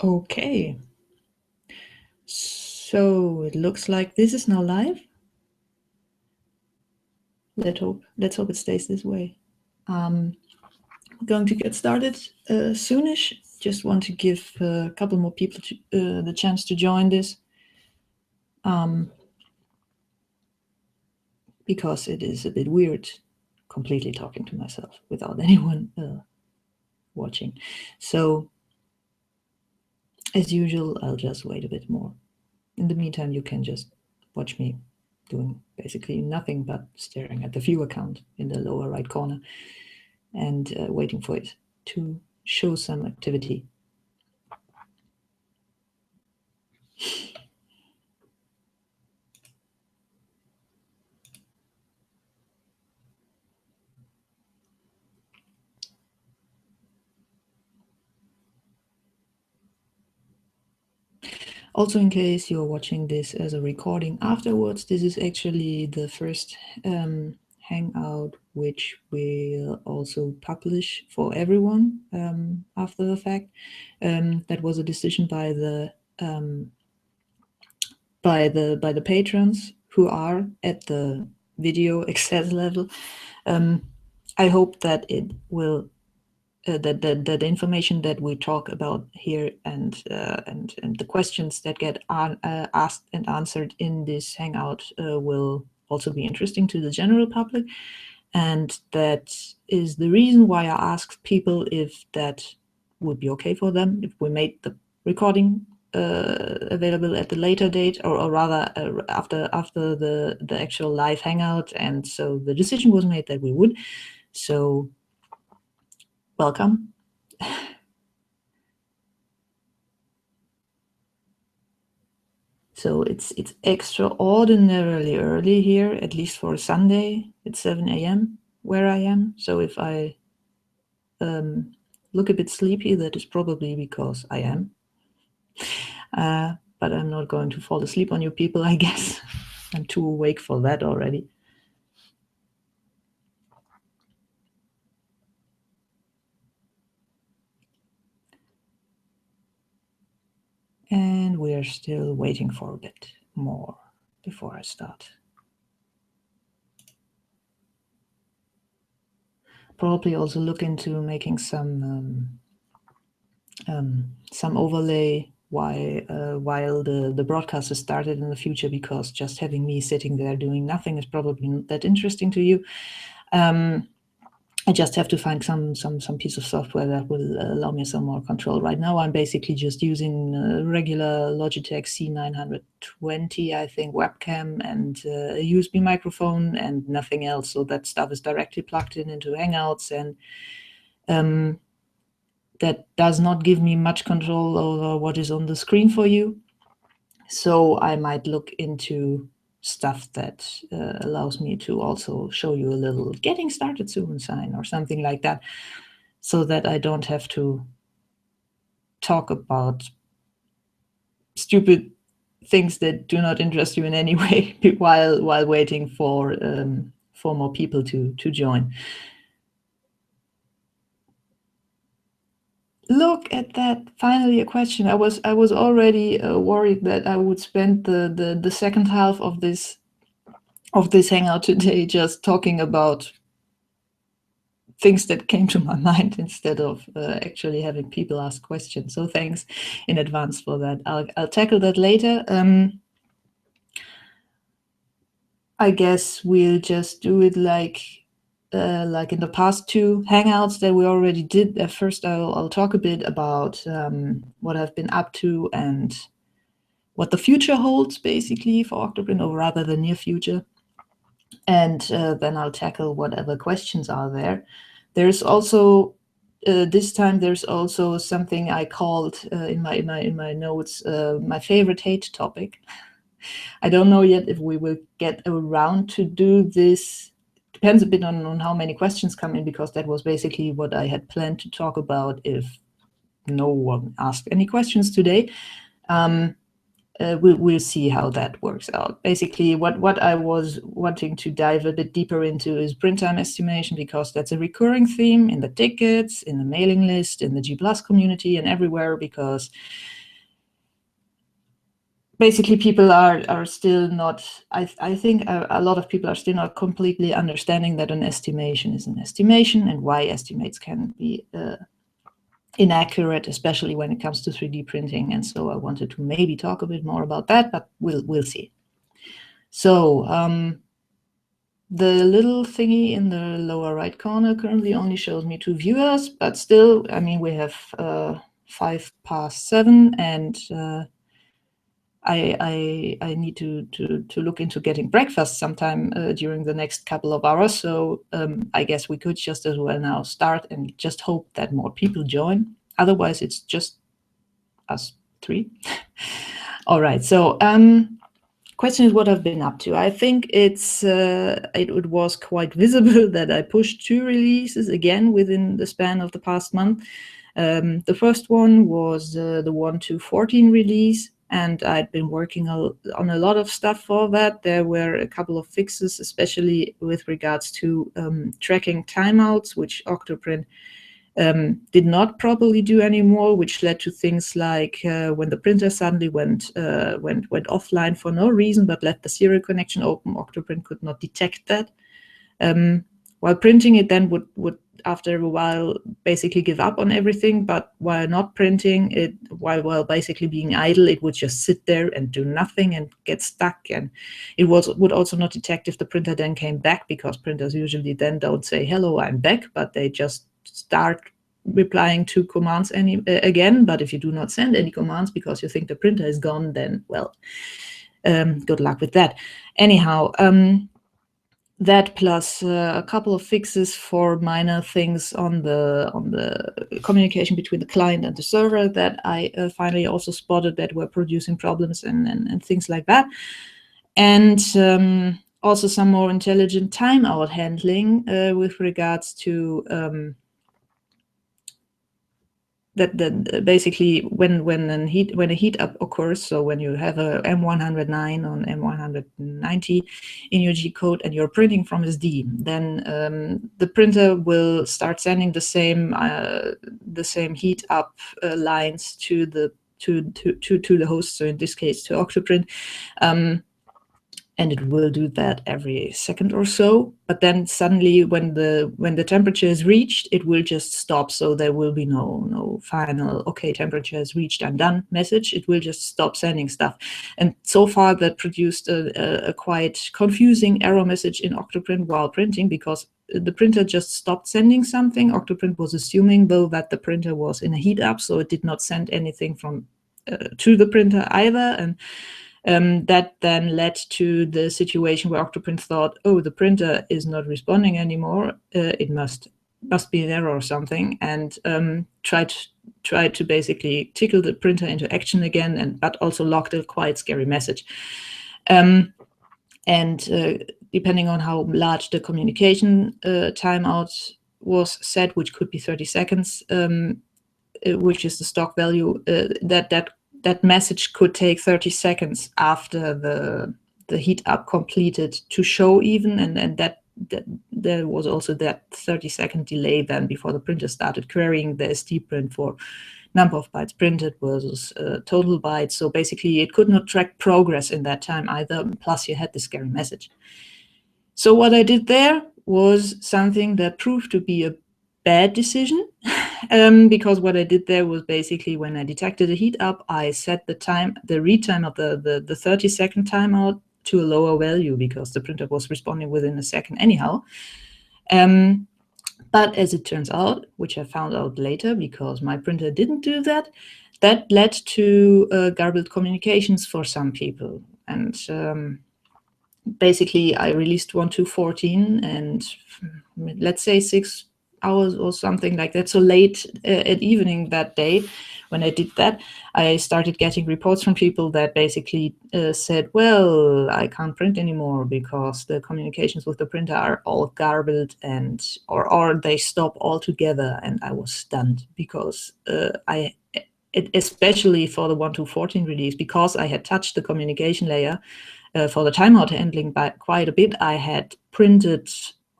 Okay, so it looks like this is now live. Let's hope it stays this way. We're going to get started soonish. Just want to give a couple more people the chance to join this, because it is a bit weird completely talking to myself without anyone watching. So as usual, I'll just wait a bit more. In the meantime, you can just watch me doing basically nothing but staring at the view account in the lower right corner and waiting for it to show some activity. Also, in case you're watching this as a recording afterwards, this is actually the first Hangout which we'll also publish for everyone after the fact. That was a decision by the patrons who are at the video access level. I hope that it will that the information that we talk about here and the questions that get asked and answered in this hangout will also be interesting to the general public, and that is the reason why I asked people if that would be okay for them if we made the recording available at the later date, or rather after the actual live hangout. And so the decision was made that we would. So welcome. So it's extraordinarily early here, at least for a Sunday. It's 7 a.m. where I am. So if I look a bit sleepy, that is probably because I am. But I'm not going to fall asleep on you people, I guess. I'm too awake for that already. And we're still waiting for a bit more before I start. Probably also look into making some overlay while the broadcast is started in the future, because just having me sitting there doing nothing is probably not that interesting to you. I just have to find some piece of software that will allow me some more control. Right now, I'm basically just using regular Logitech C920, I think, webcam and a USB microphone and nothing else. So that stuff is directly plugged in into Hangouts, and that does not give me much control over what is on the screen for you. So I might look into stuff that allows me to also show you a little getting started soon sign or something like that, so that I don't have to talk about stupid things that do not interest you in any way while waiting for more people to join. Look at that! Finally, a question. I was already worried that I would spend the second half of this hangout today just talking about things that came to my mind instead of actually having people ask questions. So thanks in advance for that. I'll tackle that later. I guess we'll just do it like in the past two hangouts that we already did. First, I'll talk a bit about what I've been up to and what the future holds, basically, for OctoPrint, or rather the near future. And then I'll tackle whatever questions are there. There's also this time there's also something I called in my notes my favorite hate topic. I don't know yet if we will get around to do this. Depends a bit on how many questions come in, because that was basically what I had planned to talk about if no one asked any questions today. we'll see how that works out. Basically, what I was wanting to dive a bit deeper into is print time estimation, because that's a recurring theme in the tickets, in the mailing list, in the G+ community, and everywhere, because basically people are still not, I think a lot of people are still not completely understanding that an estimation is an estimation, and why estimates can be inaccurate, especially when it comes to 3D printing. And so I wanted to maybe talk a bit more about that, but we'll see. So the little thingy in the lower right corner currently only shows me 2 viewers, but still, I mean, we have 7:05, and I need to look into getting breakfast sometime during the next couple of hours. So I guess we could just as well now start and just hope that more people join. Otherwise, it's just us 3. All right. So question is what I've been up to. I think it was quite visible that I pushed 2 releases again within the span of the past month. The first one was the 1.2.14 release, and I'd been working on a lot of stuff for that. There were a couple of fixes, especially with regards to tracking timeouts, which OctoPrint did not properly do anymore, which led to things like when the printer suddenly went offline for no reason, but left the serial connection open, OctoPrint could not detect that. While printing, it then would after a while basically give up on everything, but while not printing it, while basically being idle, it would just sit there and do nothing and get stuck. And it would also not detect if the printer then came back, because printers usually then don't say, hello, I'm back, but they just start replying to commands again. But if you do not send any commands because you think the printer is gone, then, well, good luck with that. Anyhow, that plus a couple of fixes for minor things on the communication between the client and the server that I finally also spotted that were producing problems and things like that. And also some more intelligent timeout handling with regards to that basically when a heat up occurs, so when you have a M109 on M190 in your G code and you're printing from SD, then the printer will start sending the same heat up lines to the host, so in this case to OctoPrint. And it will do that every second or so. But then suddenly, when the temperature is reached, it will just stop. So there will be no final, okay, temperature is reached, I'm done message. It will just stop sending stuff. And so far, that produced a quite confusing error message in OctoPrint while printing, because the printer just stopped sending something. OctoPrint was assuming, though, that the printer was in a heat up, so it did not send anything from to the printer either. And that then led to the situation where OctoPrint thought, oh, the printer is not responding anymore. It must be an error or something, and tried to basically tickle the printer into action again, but also logged a quite scary message. And depending on how large the communication timeout was set, which could be 30 seconds, which is the stock value, that message could take 30 seconds after the heat up completed to show even, and that there was also that 30-second delay then before the printer started querying the SD print for number of bytes printed versus total bytes. So basically it could not track progress in that time either, plus you had the scary message. So what I did there was something that proved to be a bad decision, because what I did there was basically when I detected a heat up, I set the read time of the 30-second timeout to a lower value, because the printer was responding within a second anyhow. But as it turns out, which I found out later because my printer didn't do that, that led to garbled communications for some people. And basically I released 1.2.14, and let's say 6 hours or something like that, so late at evening that day when I did that, I started getting reports from people that basically said, well, I can't print anymore because the communications with the printer are all garbled, or they stop altogether. And I was stunned because especially for the 1.2.14 release, because I had touched the communication layer for the timeout handling by quite a bit. I had printed,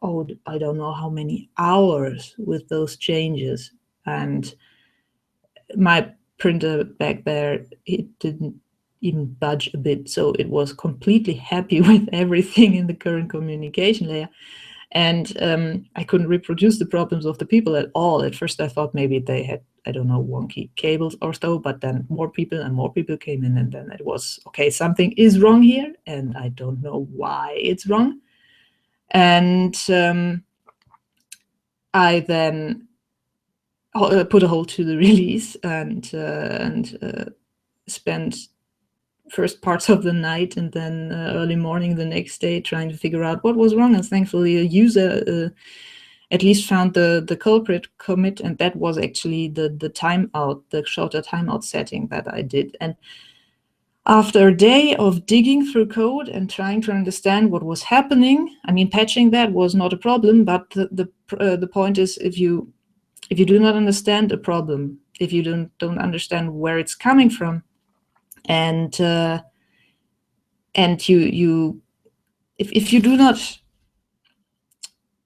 I don't know how many hours with those changes, and my printer back there, it didn't even budge a bit, so it was completely happy with everything in the current communication layer. And I couldn't reproduce the problems of the people at all. At first I thought maybe they had, I don't know, wonky cables or so, but then more people and more people came in, and then it was, okay, something is wrong here, and I don't know why it's wrong. And I then put a hold to the release and spent first parts of the night and then early morning the next day trying to figure out what was wrong. And thankfully a user at least found the culprit commit, and that was actually the timeout, the shorter timeout setting that I did. And after a day of digging through code and trying to understand what was happening, I mean, patching that was not a problem, but the point is, if you do not understand a problem, if you don't understand where it's coming from, and if you do not,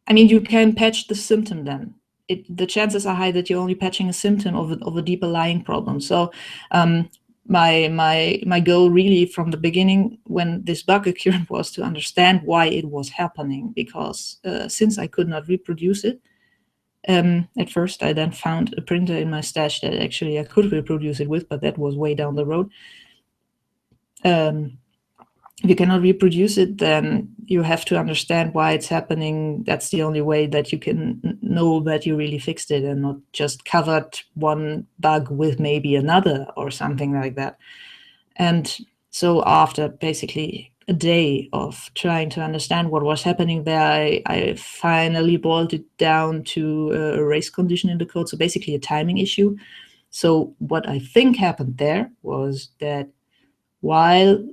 I mean, you can patch the symptom then. The chances are high that you're only patching a symptom of a deeper lying problem. So my goal really from the beginning when this bug occurred was to understand why it was happening, because since I could not reproduce it, at first I then found a printer in my stash that actually I could reproduce it with, but that was way down the road. If you cannot reproduce it, then you have to understand why it's happening. That's the only way that you can know that you really fixed it and not just covered one bug with maybe another or something like that. And so after basically a day of trying to understand what was happening there, I finally boiled it down to a race condition in the code, so basically a timing issue. So what I think happened there was that while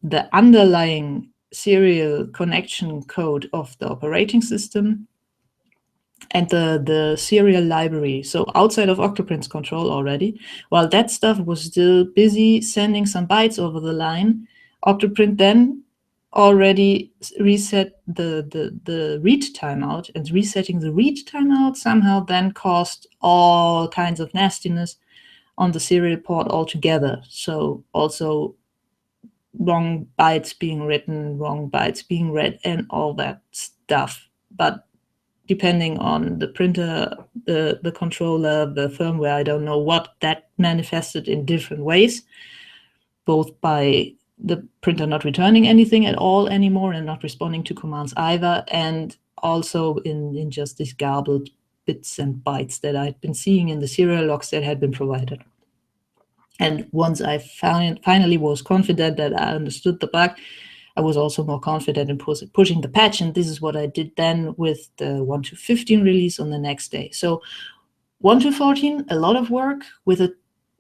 the underlying serial connection code of the operating system and the serial library, so outside of OctoPrint's control already, while that stuff was still busy sending some bytes over the line, OctoPrint then already reset the read timeout, and resetting the read timeout somehow then caused all kinds of nastiness on the serial port altogether. So also wrong bytes being written, wrong bytes being read, and all that stuff. But depending on the printer, the controller, the firmware, I don't know what, that manifested in different ways, both by the printer not returning anything at all anymore and not responding to commands either, and also in just these garbled bits and bytes that I'd been seeing in the serial logs that had been provided. And once I finally was confident that I understood the bug, I was also more confident in pushing the patch. And this is what I did then with the 1.2.15 release on the next day. So 1.2.14, a lot of work with a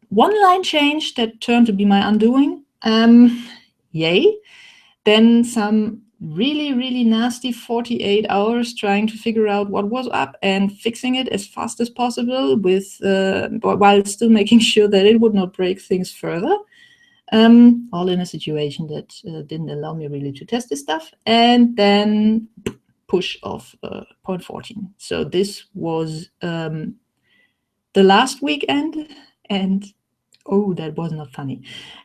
one-line change that turned to be my undoing. Yay. Then some really, really nasty 48 hours trying to figure out what was up and fixing it as fast as possible with while still making sure that it would not break things further. All in a situation that didn't allow me really to test this stuff. And then push of 0.14. So this was the last weekend, and oh, that was not funny.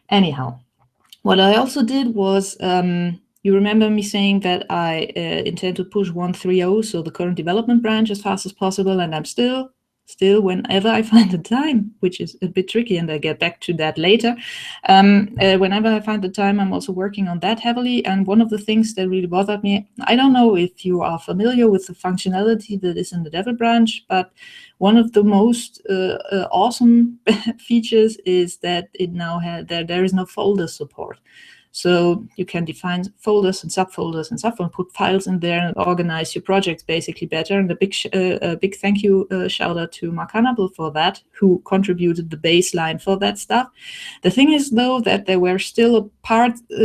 Anyhow, what I also did was, you remember me saying that I intend to push 1.3.0, so the current development branch, as fast as possible, and I'm still whenever I find the time, which is a bit tricky, and I'll get back to that later. Whenever I find the time, I'm also working on that heavily. And one of the things that really bothered me, I don't know if you are familiar with the functionality that is in the devel branch, but one of the most awesome features is that it now there is no folder support. So you can define folders and subfolders and stuff and put files in there and organize your projects basically better. And a big thank you shout out to Mark Hannibal for that, who contributed the baseline for that stuff. The thing is, though, that there were still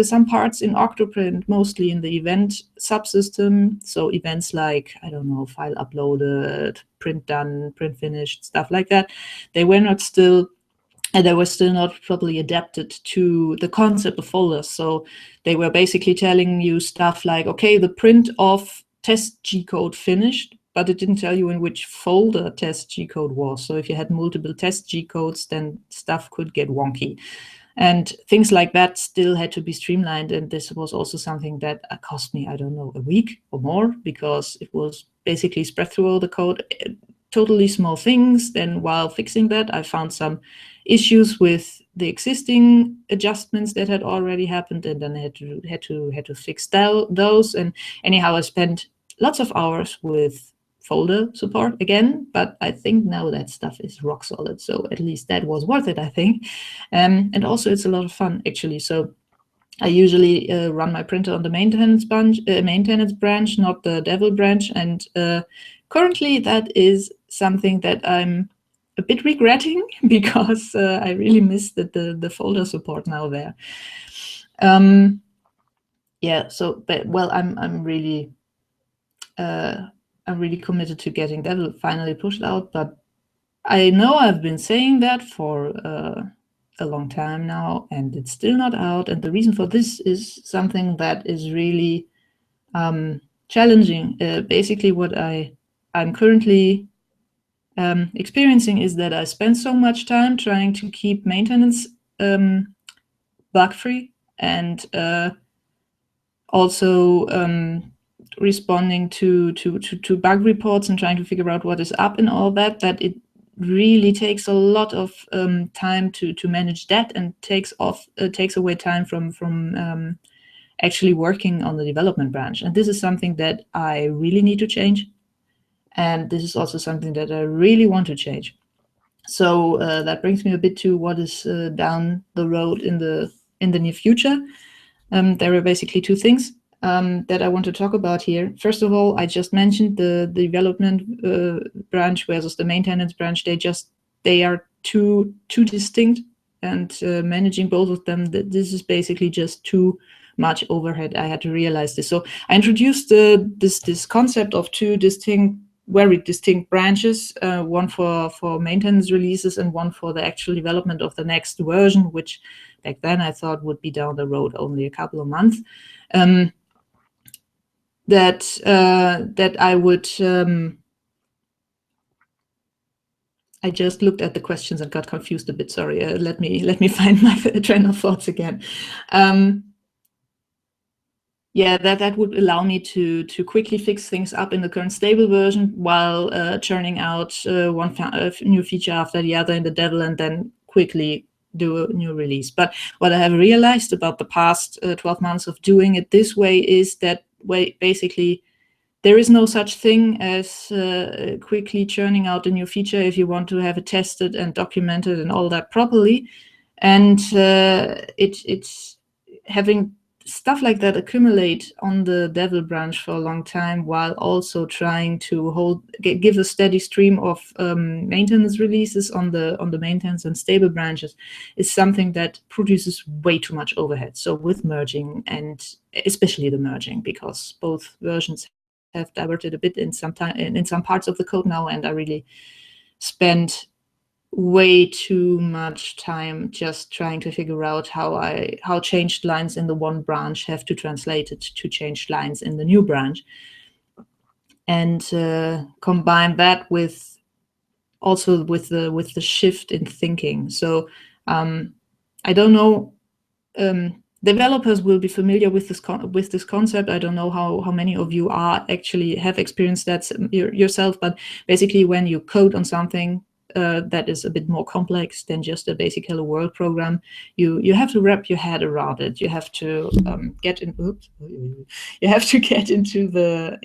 some parts in OctoPrint, mostly in the event subsystem. So events like, I don't know, file uploaded, print done, print finished, stuff like that. They were still not properly adapted to the concept of folders. So they were basically telling you stuff like, okay, the print of test G code finished, but it didn't tell you in which folder test G code was. So if you had multiple test G codes, then stuff could get wonky. And things like that still had to be streamlined. And this was also something that cost me, I don't know, a week or more, because it was basically spread through all the code, totally small things. Then while fixing that, I found some issues with the existing adjustments that had already happened, and then I had to fix those. And anyhow, I spent lots of hours with folder support again, but I think now that stuff is rock solid. So at least that was worth it, I think. And also it's a lot of fun, actually. So I usually run my printer on the maintenance branch, not the devel branch. And currently that is something that I'm a bit regretting, because I really miss the folder support now there. Yeah, so, but well, I'm really committed to getting devel finally pushed out, but I know I've been saying that for a long time now, and it's still not out. And the reason for this is something that is really challenging. Basically, what I'm currently experiencing is that I spend so much time trying to keep maintenance bug-free, and also responding to bug reports and trying to figure out what is up and all that it really takes a lot of time to manage that, and takes away time from actually working on the development branch. And this is something that I really need to change. And this is also something that I really want to change. So that brings me a bit to what is down the road in the near future. There are basically two things that I want to talk about here. First of all, I just mentioned the development branch versus the maintenance branch. They are too distinct, and managing both of them, this is basically just too much overhead. I had to realize this. So I introduced this concept of two very distinct branches, one for maintenance releases and one for the actual development of the next version, which back then I thought would be down the road only a couple of months. That I would. I just looked at the questions and got confused a bit. Sorry. Let me find my train of thoughts again. Yeah, that would allow me to quickly fix things up in the current stable version, while churning out one new feature after the other in the devel, and then quickly do a new release. But what I have realized about the past 12 months of doing it this way is that basically there is no such thing as quickly churning out a new feature if you want to have it tested and documented and all that properly. And it's having stuff like that accumulate on the devel branch for a long time, while also trying to give a steady stream of maintenance releases on the maintenance and stable branches, is something that produces way too much overhead. So with merging, and especially the merging, because both versions have diverted a bit in some parts of the code now, and I really spent way too much time just trying to figure out how changed lines in the one branch have to translate it to changed lines in the new branch, and combine that with the shift in thinking. So I don't know. Developers will be familiar with this concept. I don't know how many of you have experienced that yourself, but basically when you code on something that is a bit more complex than just a basic hello world program, you have to wrap your head around it. You have to get into the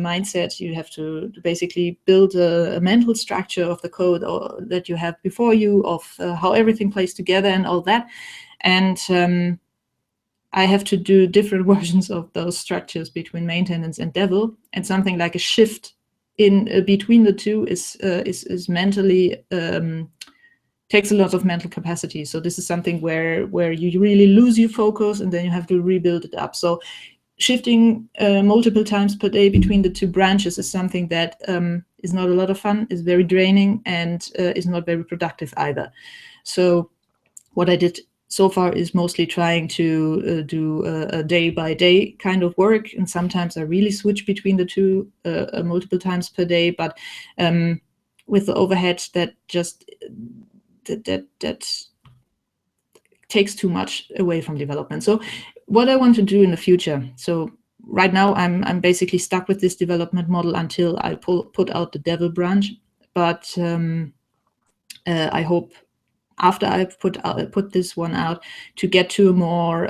mindset. You have to basically build a mental structure of the code that you have before you, of how everything plays together and all that. And I have to do different versions of those structures between maintenance and devel, and something like a shift in between the two is mentally takes a lot of mental capacity. So this is something where you really lose your focus and then you have to rebuild it up. So shifting multiple times per day between the two branches is something that is not a lot of fun, is very draining, and is not very productive either. So what I did so far is mostly trying to do a day-by-day kind of work, and sometimes I really switch between the two multiple times per day, but with the overhead that just that takes too much away from development. So what I want to do in the future, so right now I'm basically stuck with this development model until I put out the devel branch, but I hope after I've put this one out to get to a more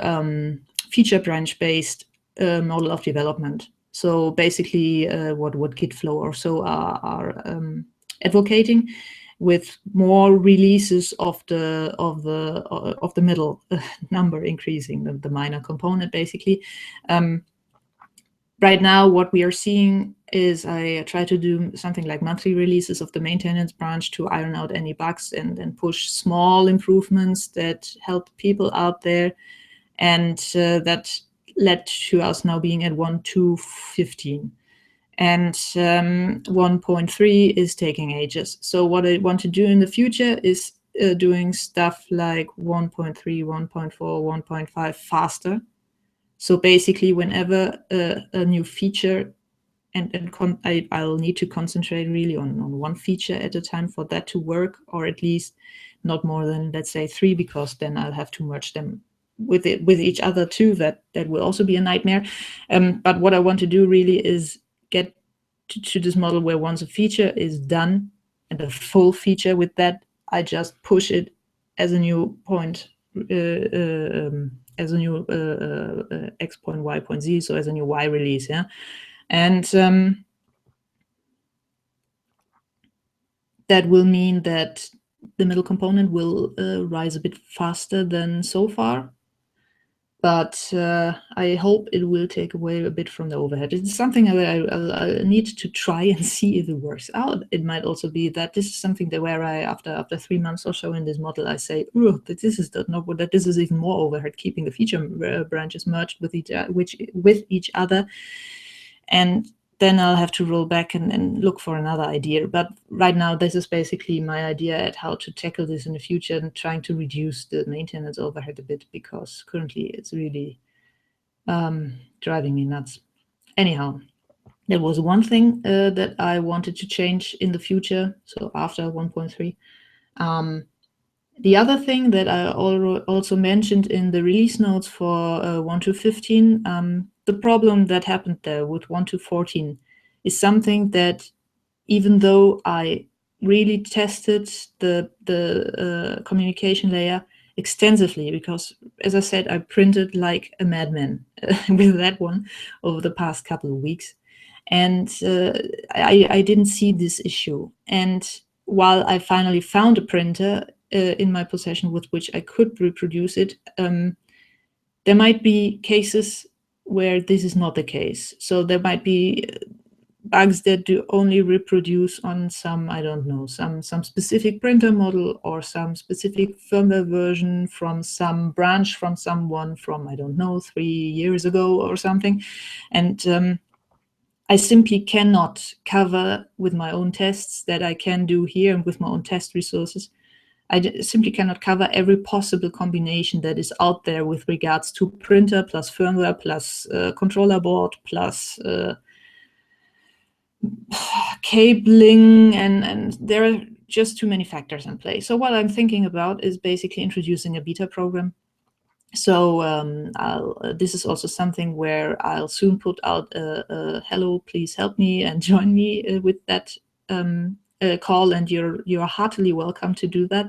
feature branch based model of development. So basically what Gitflow or so are advocating, with more releases of the middle number increasing, the minor component basically. Right now, what we are seeing is I try to do something like monthly releases of the maintenance branch to iron out any bugs and push small improvements that help people out there. And that led to us now being at 1.2.15. And 1.3 is taking ages. So what I want to do in the future is doing stuff like 1.3, 1.4, 1.5 faster. So basically, whenever a new feature, I'll need to concentrate really on one feature at a time for that to work, or at least not more than, let's say, 3, because then I'll have to merge them with each other too. That will also be a nightmare. But what I want to do really is get to this model where once a feature is done and a full feature with that, I just push it as a new point. As a new X point, Y point, Z, so as a new Y release, yeah. And that will mean that the middle component will rise a bit faster than so far. But I hope it will take away a bit from the overhead. It's something that I need to try and see if it works out. It might also be that this is something that where I, after 3 months or so in this model, I say, oh, that this is even more overhead, keeping the feature branches merged with each other. And then I'll have to roll back and look for another idea. But right now, this is basically my idea at how to tackle this in the future and trying to reduce the maintenance overhead a bit, because currently it's really driving me nuts. Anyhow, there was one thing that I wanted to change in the future, so after 1.3. The other thing that I also mentioned in the release notes for 1.2.15, the problem that happened there with 1.2.14 is something that, even though I really tested the communication layer extensively, because, as I said, I printed like a madman with that one over the past couple of weeks, and I didn't see this issue. And while I finally found a printer in my possession with which I could reproduce it, there might be cases where this is not the case. So there might be bugs that do only reproduce on some, I don't know, some specific printer model or some specific firmware version from some branch from someone from, I don't know, 3 years ago or something. And I simply cannot cover with my own tests that I can do here and with my own test resources. I simply cannot cover every possible combination that is out there with regards to printer plus firmware plus controller board plus cabling, and there are just too many factors in play. So what I'm thinking about is basically introducing a beta program. So this is also something where I'll soon put out a hello, please help me and join me with that call, and you're heartily welcome to do that.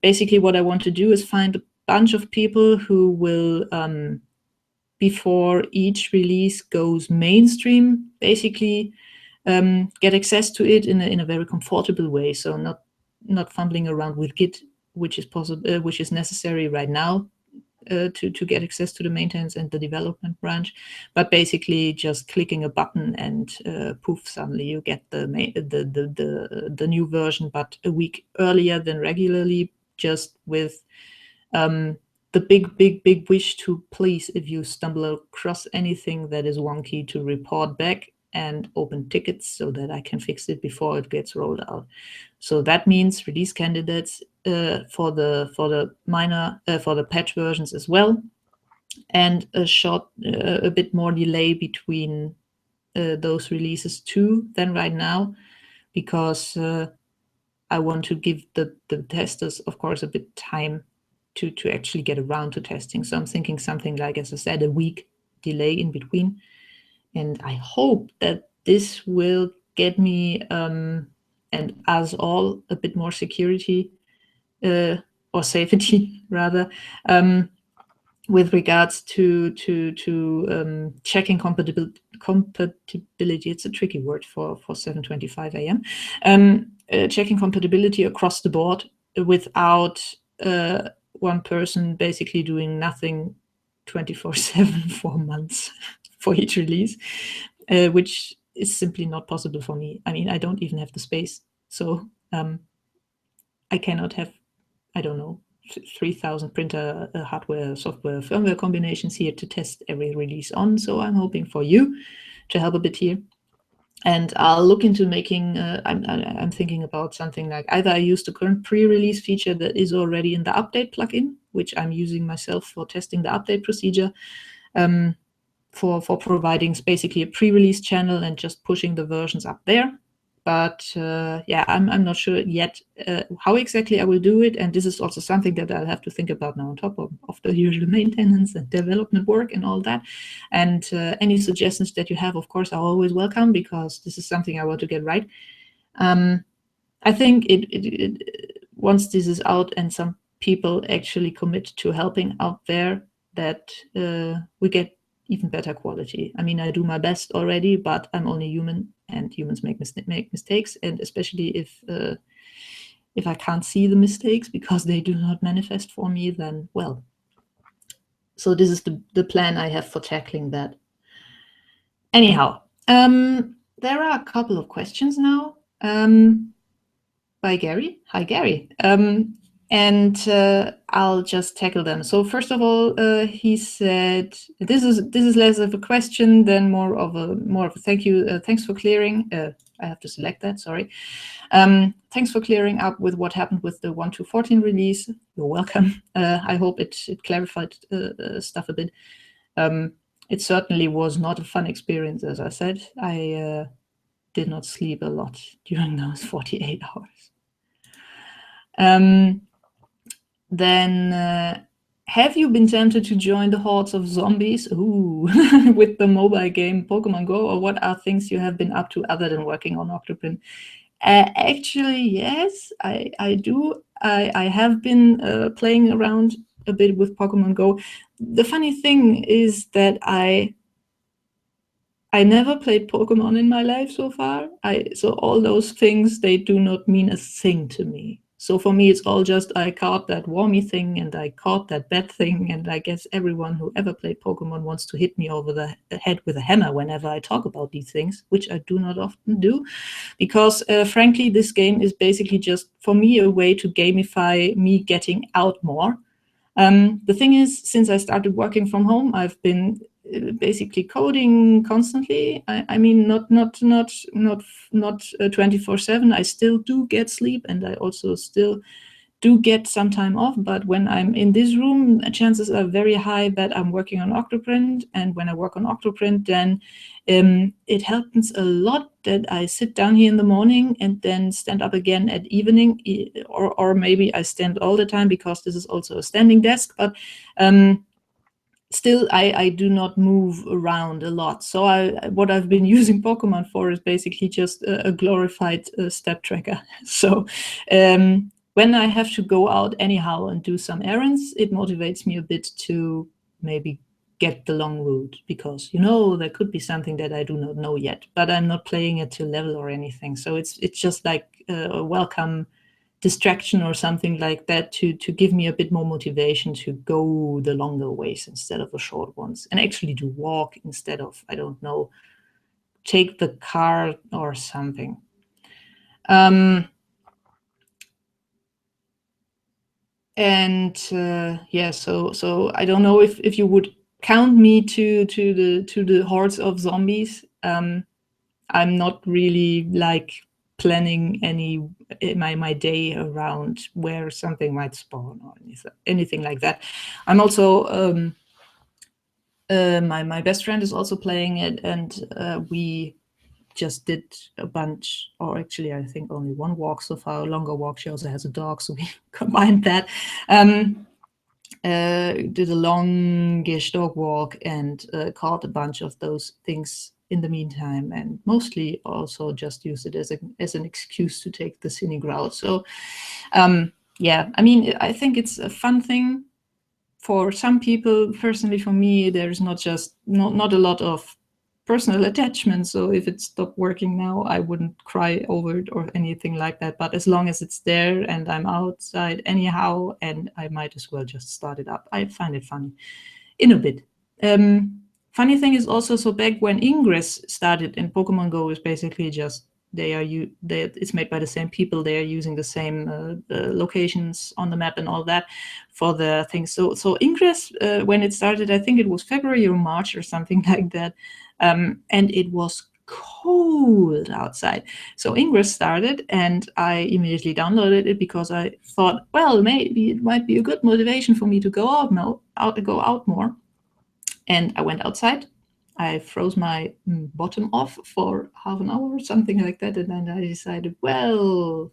Basically, what I want to do is find a bunch of people who will, before each release goes mainstream, basically get access to it in a very comfortable way. So not fumbling around with Git, which is possible, which is necessary right now. to get access to the maintenance and the development branch, but basically just clicking a button and poof, suddenly you get the new version, but a week earlier than regularly, just with the big wish to please, if you stumble across anything that is wonky, to report back and open tickets so that I can fix it before it gets rolled out. So that means release candidates for the patch versions as well, and a bit more delay between those releases too than right now, because I want to give the testers, of course, a bit time to actually get around to testing. So I'm thinking something like, as I said, a week delay in between. And I hope that this will get me and us all a bit more security or safety rather, with regards to checking compatibility. It's a tricky word for 7:25 a.m. Checking compatibility across the board without one person basically doing nothing 24/7 for months for each release, which is simply not possible for me. I mean, I don't even have the space, so I cannot have, I don't know, 3,000 printer hardware, software, firmware combinations here to test every release on. So I'm hoping for you to help a bit here. And I'll look into making, I'm thinking about something like, either I use the current pre-release feature that is already in the update plugin, which I'm using myself for testing the update procedure, for providing basically a pre-release channel and just pushing the versions up there. But yeah, I'm not sure yet how exactly I will do it. And this is also something that I'll have to think about now on top of the usual maintenance and development work and all that. And any suggestions that you have, of course, are always welcome, because this is something I want to get right. I think once this is out and some people actually commit to helping out there, that we get even better quality. I mean, I do my best already, but I'm only human, and humans make mistakes. And especially if I can't see the mistakes because they do not manifest for me, then, well. So this is the plan I have for tackling that. Anyhow, there are a couple of questions now by Gary. Hi, Gary. And I'll just tackle them. So first of all, he said, this is less of a question than more of a thank you. Thanks for clearing. I have to select that. Sorry. Thanks for clearing up with what happened with the 1.2.14 release. You're welcome. I hope it clarified stuff a bit. It certainly was not a fun experience, as I said. I did not sleep a lot during those 48 hours. Then, have you been tempted to join the hordes of zombies? Ooh, with the mobile game Pokemon Go, or what are things you have been up to other than working on OctoPrint? Actually, yes, I do. I have been playing around a bit with Pokemon Go. The funny thing is that I never played Pokemon in my life so far. So all those things, they do not mean a thing to me. So for me, it's all just, I caught that wormy thing and I caught that bad thing. And I guess everyone who ever played Pokemon wants to hit me over the head with a hammer whenever I talk about these things, which I do not often do. Because frankly, this game is basically just, for me, a way to gamify me getting out more. The thing is, since I started working from home, I've been basically coding constantly. I mean, not 24/7. I still do get sleep, and I also still do get some time off. But when I'm in this room, chances are very high that I'm working on OctoPrint. And when I work on OctoPrint, then it happens a lot that I sit down here in the morning and then stand up again at evening, or maybe I stand all the time because this is also a standing desk. But still, I do not move around a lot. So what I've been using Pokemon for is basically just a glorified step tracker. So when I have to go out anyhow and do some errands, it motivates me a bit to maybe get the long route, because, there could be something that I do not know yet, but I'm not playing it to level or anything. So it's just like a welcome distraction or something like that to give me a bit more motivation to go the longer ways instead of the short ones, and actually to walk instead of, I don't know, take the car or something. Yeah, so I don't know if you would count me to the hordes of zombies. I'm not really like planning my day around where something might spawn or anything like that. I'm also my best friend is also playing it, and we just did a bunch, or actually I think only one walk so far, a longer walk. She also has a dog, so we combined that. Did a longish dog walk and caught a bunch of those things in the meantime, and mostly also just used it as an excuse to take the scenic route. So yeah, I mean, I think it's a fun thing for some people. Personally, for me, there's not a lot of personal attachment. So if it stopped working now, I wouldn't cry over it or anything like that. But as long as it's there and I'm outside anyhow, and I might as well just start it up. I find it funny in a bit. Funny thing is also, so back when Ingress started in Pokemon Go, is basically just it's made by the same people. They are using the same locations on the map and all that for the things. So Ingress, when it started, I think it was February or March or something like that, and it was cold outside. So Ingress started, and I immediately downloaded it because I thought, well, maybe it might be a good motivation for me to go out more. And I went outside. I froze my bottom off for half an hour or something like that. And then I decided, well,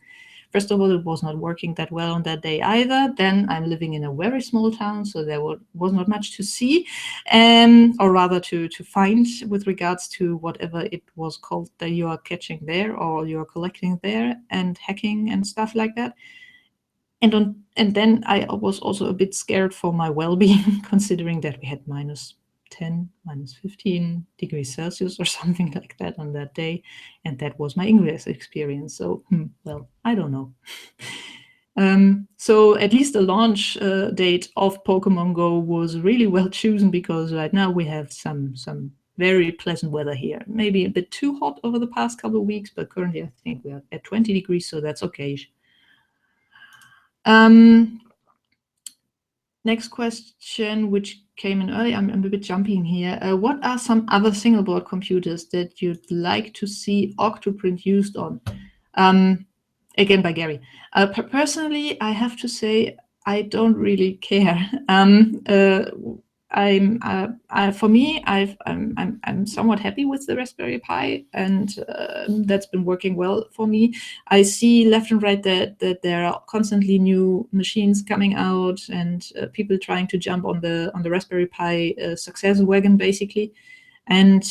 first of all, it was not working that well on that day either. Then I'm living in a very small town, so there was not much to see, or rather to find with regards to whatever it was called that you are catching there or you are collecting there and hacking and stuff like that. And then I was also a bit scared for my well-being, considering that we had -10, -15 degrees Celsius or something like that on that day, and that was my English experience. So, well, I don't know. So at least the launch date of Pokemon Go was really well chosen, because right now we have some very pleasant weather here. Maybe a bit too hot over the past couple of weeks, but currently I think we are at 20 degrees, so that's okay. Next question, which came in early, I'm a bit jumping here. What are some other single board computers that you'd like to see OctoPrint used on? Again, by Gary. Personally, I have to say, I don't really care. For me, I'm somewhat happy with the Raspberry Pi, and that's been working well for me. I see left and right that there are constantly new machines coming out, and people trying to jump on the Raspberry Pi success wagon, basically. And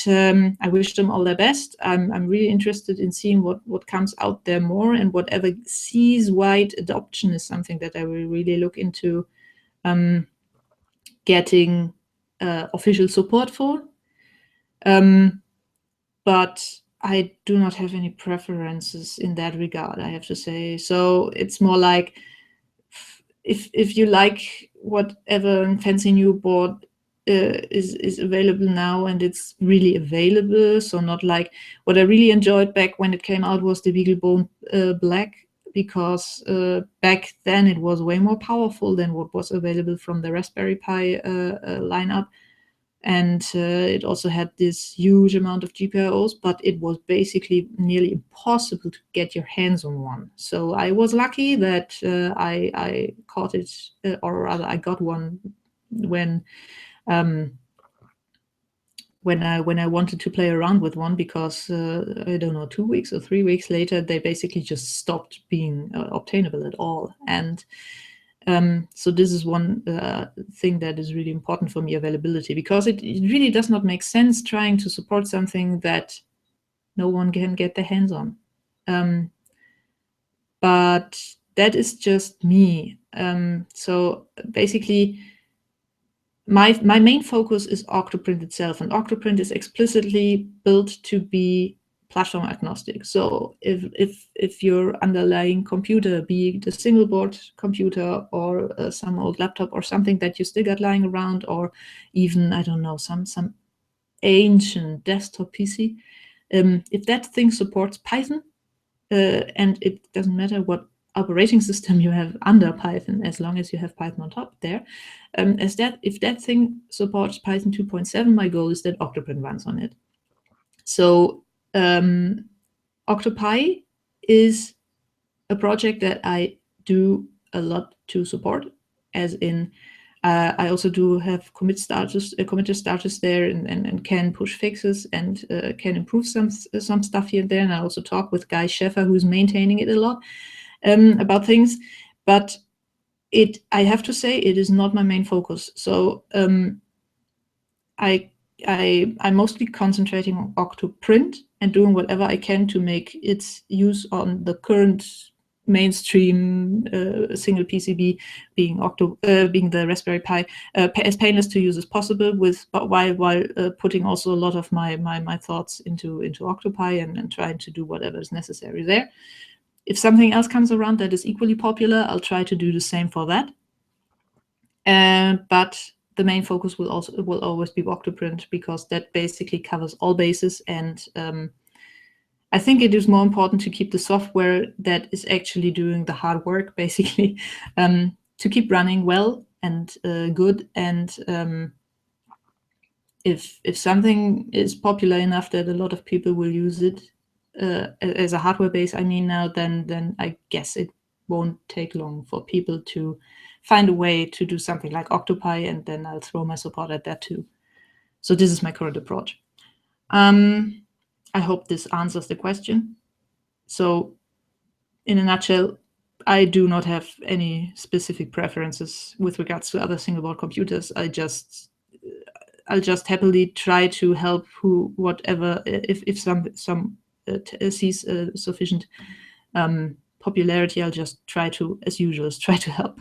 I wish them all the best. I'm really interested in seeing what comes out there more, and whatever sees wide adoption is something that I will really look into getting official support for. But I do not have any preferences in that regard, I have to say. So it's more like, if you like whatever fancy new board is available now, and it's really available. So not like, what I really enjoyed back when it came out was the BeagleBone Black, because back then it was way more powerful than what was available from the Raspberry Pi lineup. And it also had this huge amount of GPIOs, but it was basically nearly impossible to get your hands on one. So I was lucky that I caught it, or rather I got one when I wanted to play around with one, because I don't know, 2 weeks or 3 weeks later, they basically just stopped being obtainable at all. And so this is one thing that is really important for me, availability, because it really does not make sense trying to support something that no one can get their hands on. But that is just me. So basically, my main focus is OctoPrint itself, and OctoPrint is explicitly built to be platform agnostic. So if your underlying computer, be it a single board computer or some old laptop or something that you still got lying around, or even, I don't know, some ancient desktop PC, if that thing supports Python, and it doesn't matter what operating system you have under Python, as long as you have Python on top there, if that thing supports Python 2.7, my goal is that OctoPrint runs on it. So OctoPy is a project that I do a lot to support, as in I also do have committed status there, and can push fixes and can improve some stuff here and there. And I also talk with Guy Scheffer, who's maintaining it a lot, about things. But I have to say, it is not my main focus. So I'm mostly concentrating on OctoPrint and doing whatever I can to make its use on the current mainstream single PCB, being the Raspberry Pi, as painless to use as possible, while putting also a lot of my thoughts into OctoPi and trying to do whatever is necessary there. If something else comes around that is equally popular, I'll try to do the same for that. But the main focus will always be OctoPrint, because that basically covers all bases, and I think it is more important to keep the software that is actually doing the hard work, basically, to keep running well and good. And if something is popular enough that a lot of people will use it as a hardware base, I mean now, then I guess it won't take long for people to find a way to do something like OctoPi, and then I'll throw my support at that too. So this is my current approach. I hope this answers the question. So in a nutshell, I do not have any specific preferences with regards to other single board computers. I'll just happily try to help whatever, if some sees sufficient popularity, I'll just try to, as usual, try to help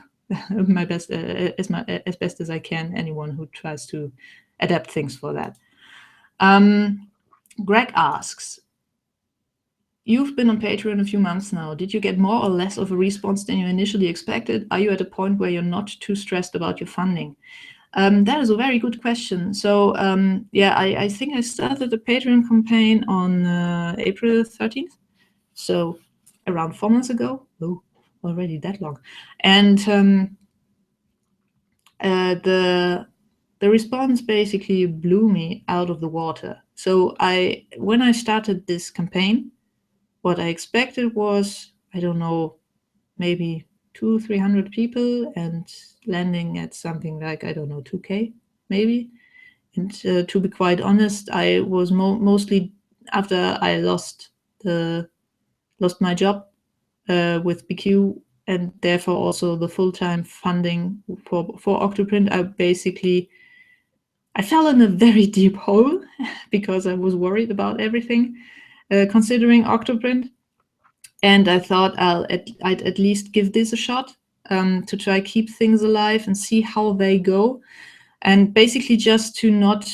my best as best as I can anyone who tries to adapt things for that. Greg asks, you've been on Patreon a few months now. Did you get more or less of a response than you initially expected? Are you at a point where you're not too stressed about your funding? That is a very good question. So yeah, I think I started the Patreon campaign on April 13th. So around 4 months ago. Oh, already that long. And the response basically blew me out of the water. So when I started this campaign, what I expected was, I don't know, maybe 200-300 people, and landing at something like, I don't know, 2K maybe. And to be quite honest, I was mostly, after I lost my job with BQ, and therefore also the full-time funding for OctoPrint, I fell in a very deep hole because I was worried about everything considering OctoPrint. And I thought I'd at least give this a shot to try keep things alive and see how they go, and basically just to not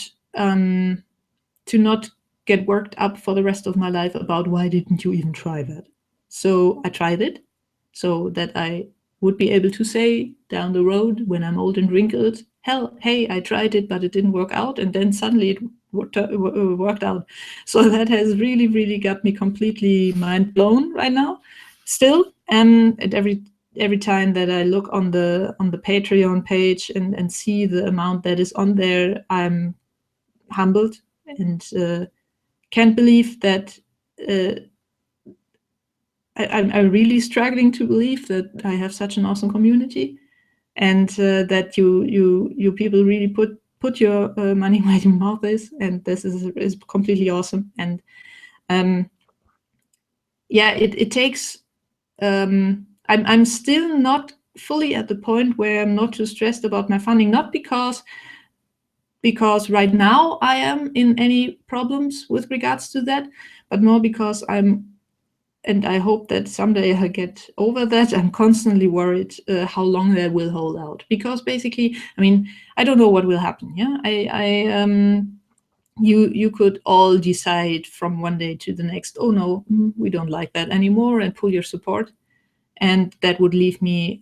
get worked up for the rest of my life about why didn't you even try that. So I tried it, so that I would be able to say down the road when I'm old and wrinkled, hey, I tried it, but it didn't work out, and then suddenly it worked out. So that has really, really got me completely mind blown right now, still. And every time that I look on the Patreon page and see the amount that is on there, I'm humbled and can't believe that. I'm really struggling to believe that I have such an awesome community, and that you people really put your money where your mouth is, and this is completely awesome. And yeah, it takes. I'm still not fully at the point where I'm not too stressed about my funding, not because right now I am in any problems with regards to that, but more because and I hope that someday I get over that. I'm constantly worried how long that will hold out, because basically, I mean, I don't know what will happen. Yeah, you could all decide from one day to the next, oh no, we don't like that anymore, and pull your support. And that would leave me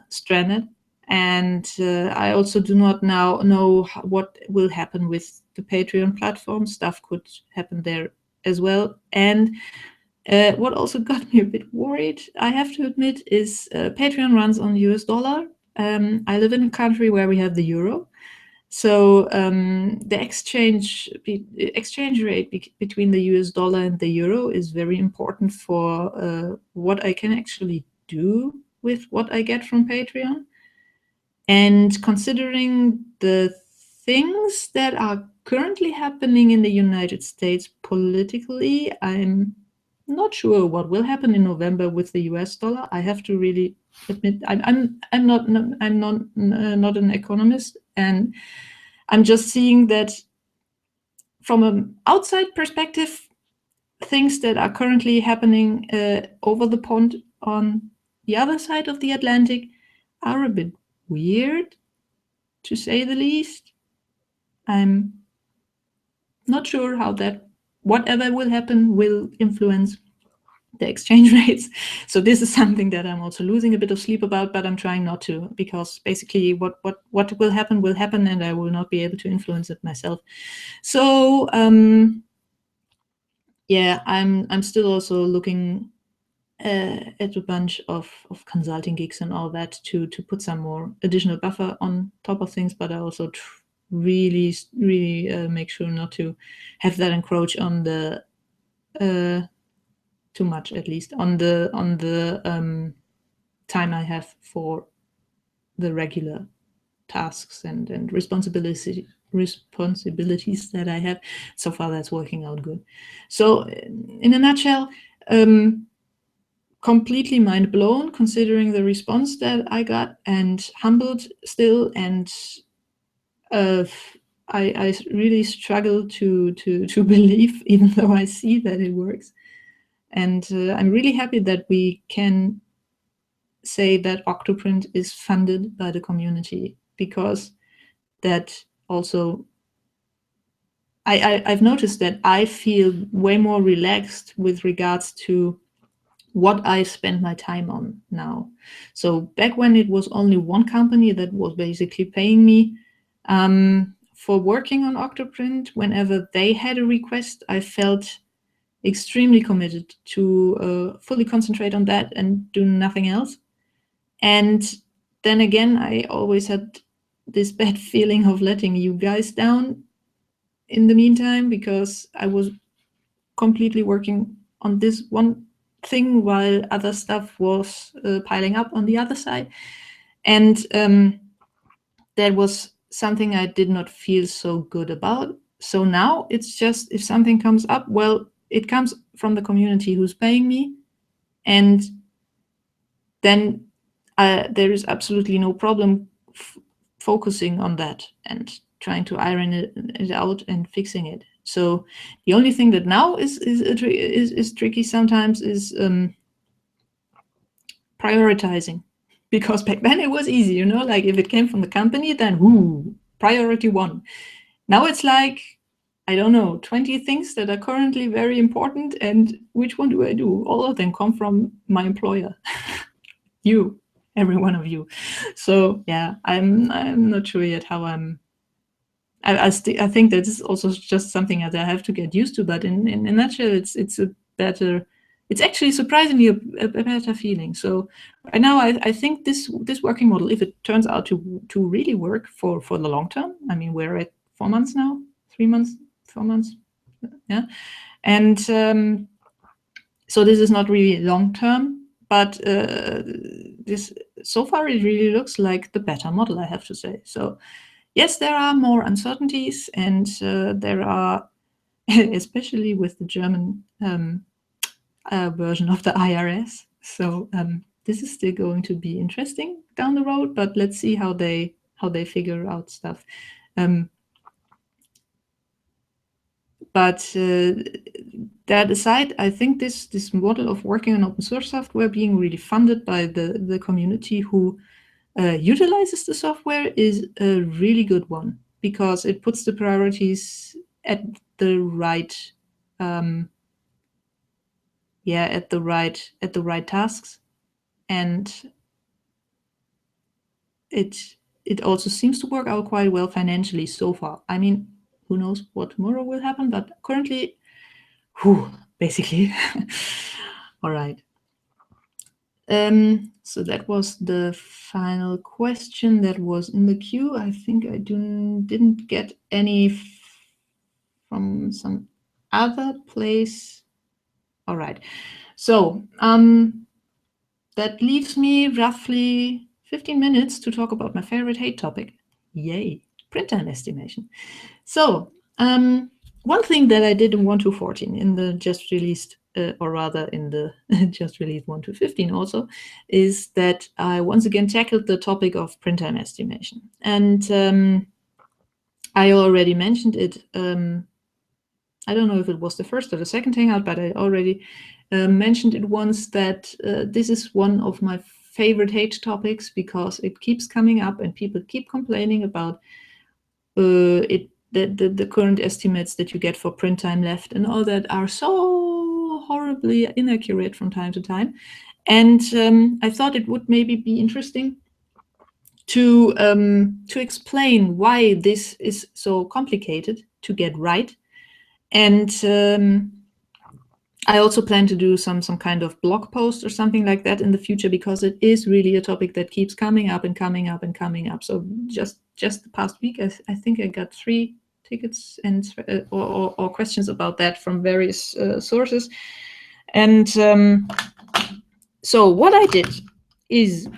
stranded. And I also do not now know what will happen with the Patreon platform. Stuff could happen there as well. And what also got me a bit worried, I have to admit, is Patreon runs on US dollar. I live in a country where we have the euro. So the exchange rate between the US dollar and the euro is very important for what I can actually do with what I get from Patreon. And considering the things that are currently happening in the United States politically, I'm not sure what will happen in November with the US dollar. I have to really admit, I'm not an economist, and I'm just seeing that from an outside perspective, things that are currently happening over the pond on the other side of the Atlantic are a bit weird, to say the least. I'm not sure how that, whatever will happen, will influence the exchange rates. So this is something that I'm also losing a bit of sleep about, but I'm trying not to, because basically what will happen, and I will not be able to influence it myself. So yeah, I'm still also looking at a bunch of consulting gigs and all that to put some more additional buffer on top of things, but I also really make sure not to have that encroach on the too much, at least on the time I have for the regular tasks and responsibilities that I have. So far, that's working out good. So in a nutshell, completely mind blown considering the response that I got, and humbled still, and I really struggle to believe, even though I see that it works. And I'm really happy that we can say that OctoPrint is funded by the community, because that also, I've noticed that I feel way more relaxed with regards to what I spend my time on now. So back when it was only one company that was basically paying me for working on OctoPrint, whenever they had a request, I felt extremely committed to fully concentrate on that and do nothing else. And then again, I always had this bad feeling of letting you guys down in the meantime, because I was completely working on this one thing while other stuff was piling up on the other side. And that was something I did not feel so good about. So now it's just, if something comes up, well, it comes from the community who's paying me, and then there is absolutely no problem focusing on that and trying to iron it out and fixing it. So the only thing that now is tricky sometimes is prioritizing, because back then it was easy, like if it came from the company, then whoo, priority one. Now it's like, I don't know, 20 things that are currently very important, and which one do I do? All of them come from my employer. You, every one of you. So yeah, I'm not sure yet how I think that is also just something that I have to get used to. But in a nutshell, it's actually surprisingly a better feeling. So right now, I think this working model, if it turns out to really work for the long term, I mean, we're at 4 months now, 3 months, 4 months, yeah, and so this is not really long term, but this, so far it really looks like the better model, I have to say. So yes, there are more uncertainties, and there are, especially with the German version of the IRS. So this is still going to be interesting down the road, but let's see how they figure out stuff. But that aside, I think this model of working on open source software, being really funded by the community who utilizes the software, is a really good one, because it puts the priorities at the right at the right tasks, and it also seems to work out quite well financially so far. I mean, who knows what tomorrow will happen, but currently, basically. All right. So that was the final question that was in the queue. I think I didn't get any from some other place. All right. So that leaves me roughly 15 minutes to talk about my favorite hate topic. Yay, print time estimation. So one thing that I did in 1.2.14 in the just released, or rather in the just released 1.2.15 also, is that I once again tackled the topic of print time estimation. And I already mentioned it. I don't know if it was the first or the second hangout, but I already mentioned it once that this is one of my favorite hate topics because it keeps coming up and people keep complaining about the current estimates that you get for print time left and all that are so horribly inaccurate from time to time. And I thought it would maybe be interesting to explain why this is so complicated to get right. And I also plan to do some kind of blog post or something like that in the future, because it is really a topic that keeps coming up and coming up and coming up. So just the past week, I think I got 3 tickets and or questions about that from various sources. And so what I did is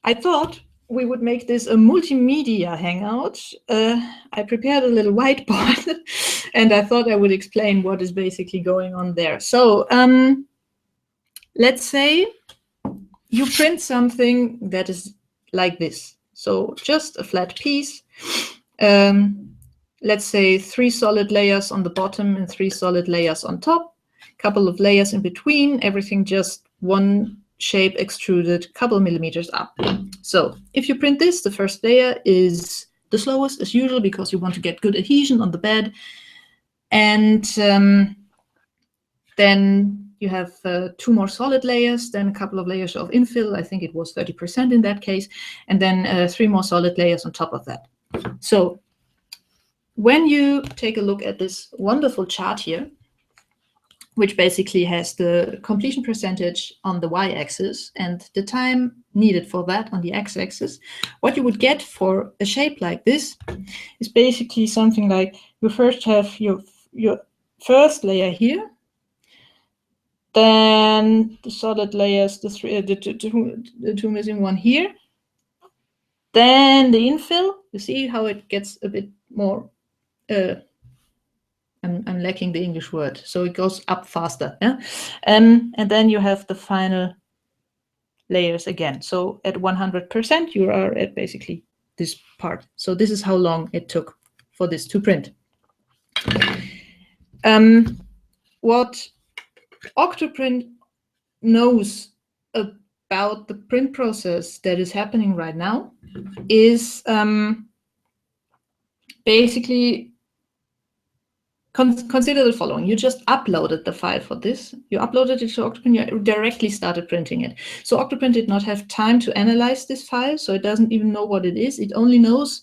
I thought we would make this a multimedia hangout. I prepared a little whiteboard and I thought I would explain what is basically going on there. So let's say you print something that is like this. So just a flat piece. Let's say 3 solid layers on the bottom and 3 solid layers on top, couple of layers in between, everything just one shape extruded, couple millimeters up. So if you print this, the first layer is the slowest as usual because you want to get good adhesion on the bed. And then you have 2 more solid layers, then a couple of layers of infill. I think it was 30% in that case. And then 3 more solid layers on top of that. So when you take a look at this wonderful chart here, which basically has the completion percentage on the y-axis and the time needed for that on the x-axis, what you would get for a shape like this is basically something like you first have your first layer here, then the solid layers, the two missing one here, then the infill. You see how it gets a bit more I'm lacking the English word, so it goes up faster. Yeah? And then you have the final layers again. So at 100%, you are at basically this part. So this is how long it took for this to print. What OctoPrint knows about the print process that is happening right now is basically consider the following. You just uploaded the file for this. You uploaded it to OctoPrint, you directly started printing it. So OctoPrint did not have time to analyze this file, so it doesn't even know what it is. It only knows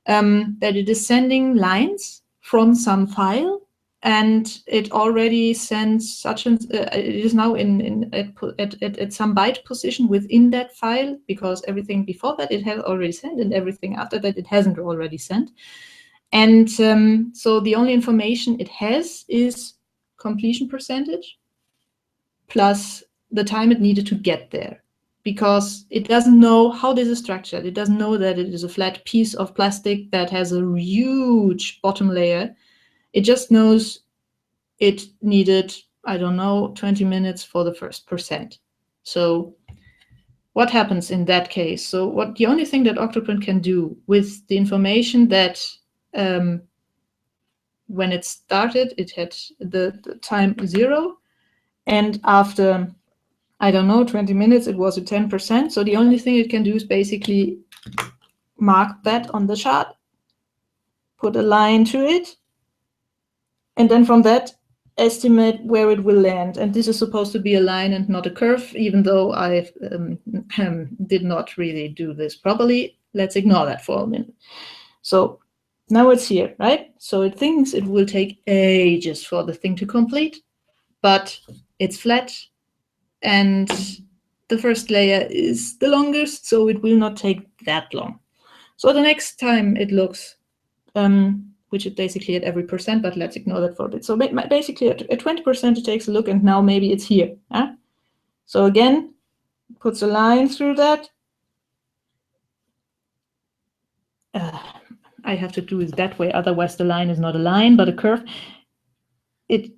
that it is sending lines from some file, and it already sends such an, it is now at some byte position within that file, because everything before that it has already sent, and everything after that it hasn't already sent. And so the only information it has is completion percentage plus the time it needed to get there, because it doesn't know how this is structured. It doesn't know that it is a flat piece of plastic that has a huge bottom layer. It just knows it needed, I don't know, 20 minutes for the first percent. So what happens in that case? So the only thing that OctoPrint can do with the information that when it started, it had the time 0, and after, I don't know, 20 minutes, it was at 10%. So the only thing it can do is basically mark that on the chart, put a line to it, and then from that, estimate where it will land. And this is supposed to be a line and not a curve, even though I did not really do this properly. Let's ignore that for a minute. So now it's here, right? So it thinks it will take ages for the thing to complete, but it's flat, and the first layer is the longest, so it will not take that long. So the next time it looks, which is basically at every percent, but let's ignore that for a bit. So basically at 20% it takes a look, and now maybe it's here. Huh? So again, puts a line through that. I have to do it that way, otherwise the line is not a line, but a curve. It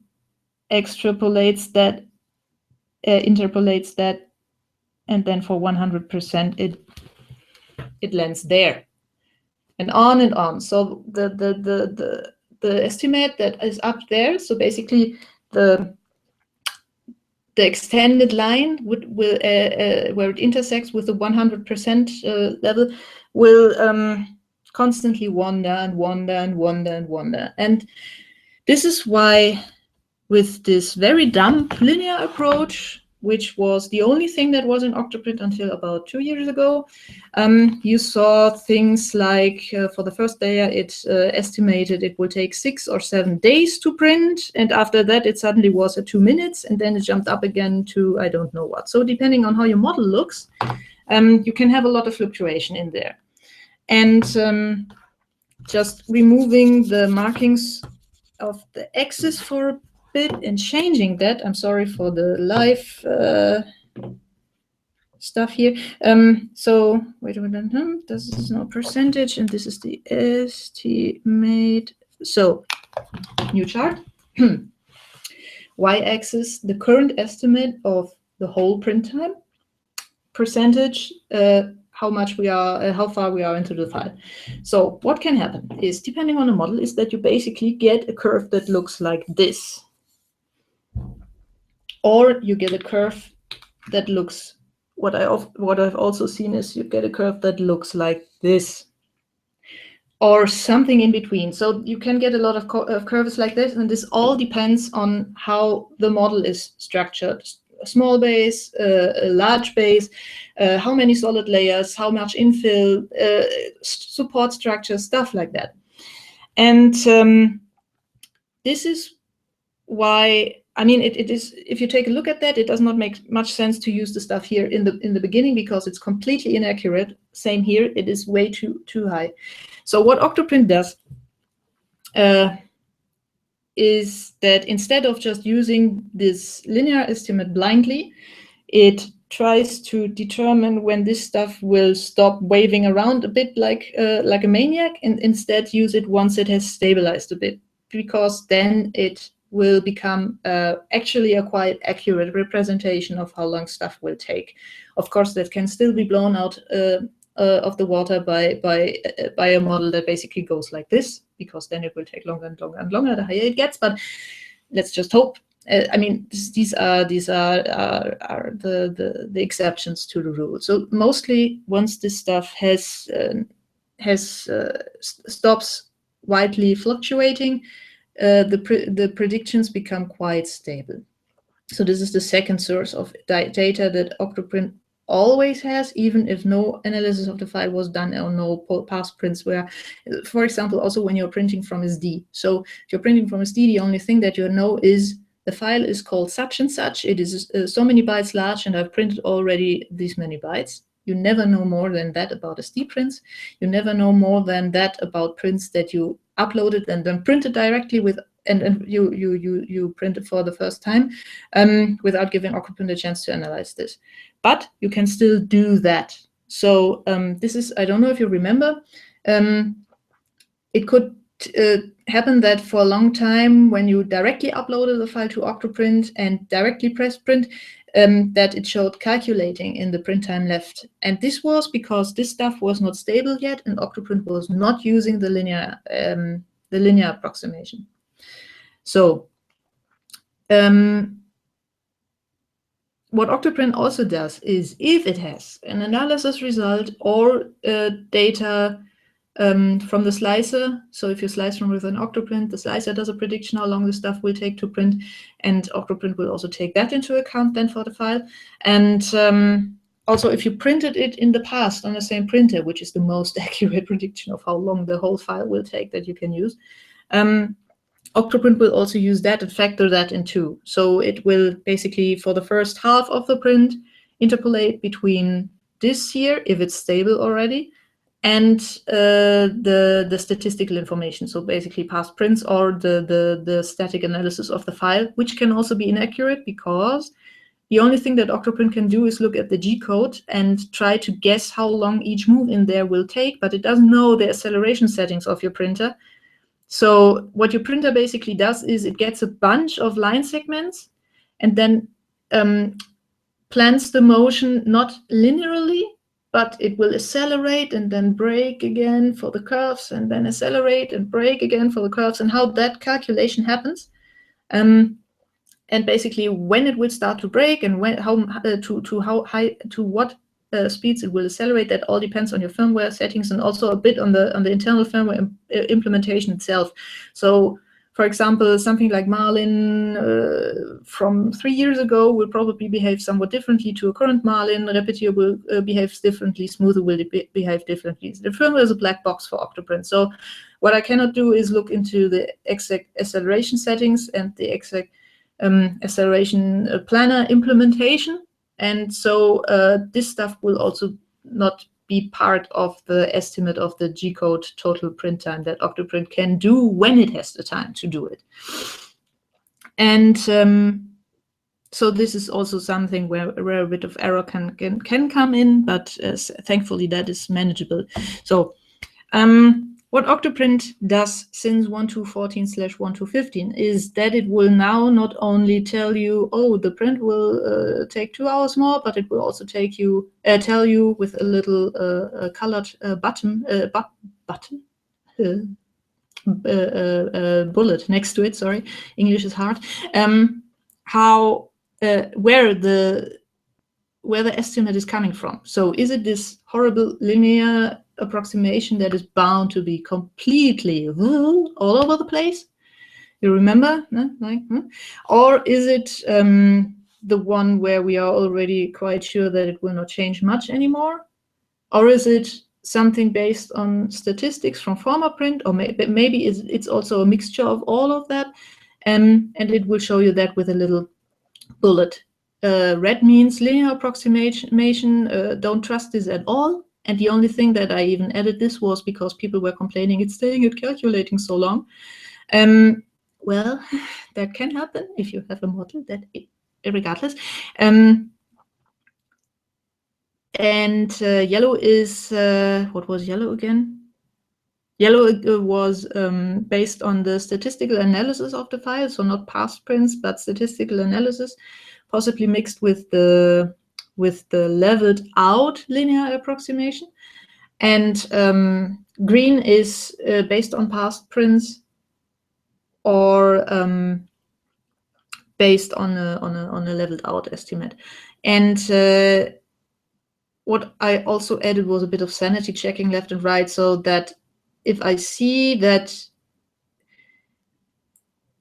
extrapolates that, interpolates that, and then for 100% it lands there. And on. So the estimate that is up there, so basically the extended line will where it intersects with the 100% level will constantly wander and wander and wander and wander. And this is why with this very dumb linear approach, which was the only thing that was in OctoPrint until about 2 years ago, you saw things like for the first layer, it estimated it will take 6 or 7 days to print. And after that, it suddenly was at 2 minutes. And then it jumped up again to I don't know what. So depending on how your model looks, you can have a lot of fluctuation in there. And just removing the markings of the axis for a bit and changing that. I'm sorry for the live stuff here. So wait a minute. This is no percentage, and this is the estimate. So new chart. Y-axis, the current estimate of the whole print time. Percentage, how far we are into the file. So what can happen is, depending on the model, is that you basically get a curve that looks like this. Or you get a curve that looks, what I've also seen is you get a curve that looks like this. Or something in between. So you can get a lot of curves like this, and this all depends on how the model is structured. A small base, a large base, how many solid layers, how much infill, support structure, stuff like that. And this is why, I mean, it is, if you take a look at that, it does not make much sense to use the stuff here in the beginning, because it's completely inaccurate. Same here, it is way too high. So what OctoPrint does is that instead of just using this linear estimate blindly, it tries to determine when this stuff will stop waving around a bit like a maniac, and instead use it once it has stabilized a bit, because then it will become actually a quite accurate representation of how long stuff will take. Of course, that can still be blown out of the water by a model that basically goes like this, because then it will take longer and longer and longer the higher it gets. But let's just hope. I mean, these are the exceptions to the rule. So mostly, once this stuff stops widely fluctuating, the predictions become quite stable. So this is the second source of data that OctoPrint always has, even if no analysis of the file was done or no past prints were, for example, also when you're printing from SD. So if you're printing from SD, the only thing that you know is the file is called such and such. It is so many bytes large, and I've printed already these many bytes. You never know more than that about SD prints. You never know more than that about prints that you uploaded and then printed directly with, and you printed for the first time without giving OctoPrint a chance to analyze this. But you can still do that. So this is, I don't know if you remember, it could happen that for a long time, when you directly uploaded the file to OctoPrint and directly pressed print, that it showed calculating in the print time left. And this was because this stuff was not stable yet, and OctoPrint was not using the linear approximation. So what OctoPrint also does is, if it has an analysis result or data from the slicer. So if you slice from with an OctoPrint, the slicer does a prediction how long the stuff will take to print, and OctoPrint will also take that into account then for the file. And also, if you printed it in the past on the same printer, which is the most accurate prediction of how long the whole file will take that you can use, OctoPrint will also use that and factor that in too. So it will basically, for the first half of the print, interpolate between this here, if it's stable already, and the statistical information. So basically past prints or the static analysis of the file, which can also be inaccurate because the only thing that OctoPrint can do is look at the G-code and try to guess how long each move in there will take, but it doesn't know the acceleration settings of your printer. So what your printer basically does is it gets a bunch of line segments and then plans the motion not linearly, but it will accelerate and then brake again for the curves and then accelerate and brake again for the curves, and how that calculation happens. And basically when it will start to brake and when to what speeds it will accelerate, that all depends on your firmware settings and also a bit on the internal firmware implementation itself. So for example, something like Marlin from 3 years ago will probably behave somewhat differently to a current Marlin. Repetier will behave differently. Smoother will behave differently. The firmware is a black box for OctoPrint. So what I cannot do is look into the exact acceleration settings and the exact acceleration planner implementation. And so this stuff will also not be part of the estimate of the G-code total print time that OctoPrint can do when it has the time to do it. And so this is also something where a bit of error can come in, but thankfully that is manageable. So what OctoPrint does since 1.2.14/1.2.15 is that it will now not only tell you, oh, the print will take 2 hours more, but it will also tell you with a little colored bullet next to it. Sorry, English is hard. Where the estimate is coming from. So is it this horrible linear approximation that is bound to be completely all over the place? You remember? Or is it the one where we are already quite sure that it will not change much anymore? Or is it something based on statistics from former print? Or maybe it's also a mixture of all of that, and it will show you that with a little bullet. Red means linear approximation. Don't trust this at all. And the only thing that I even added this was because people were complaining it's staying at calculating so long. Well, that can happen if you have a model that, regardless. And yellow is, what was yellow again? Yellow was based on the statistical analysis of the file, so not past prints, but statistical analysis, possibly mixed with the leveled out linear approximation. And green is based on past prints or based on a leveled out estimate. And what I also added was a bit of sanity checking left and right, so that if I see that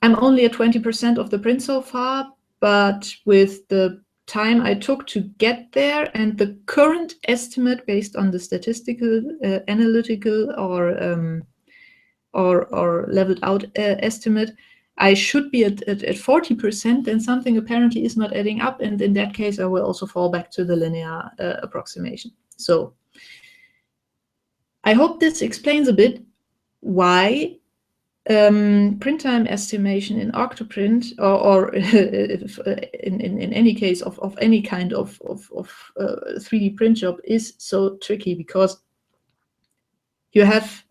I'm only at 20% of the print so far, but with the time I took to get there and the current estimate based on the statistical, analytical, or leveled out estimate, I should be at 40%, then something apparently is not adding up, and in that case I will also fall back to the linear approximation. So I hope this explains a bit why print time estimation in OctoPrint or in any case of any kind of 3D print job is so tricky, because you have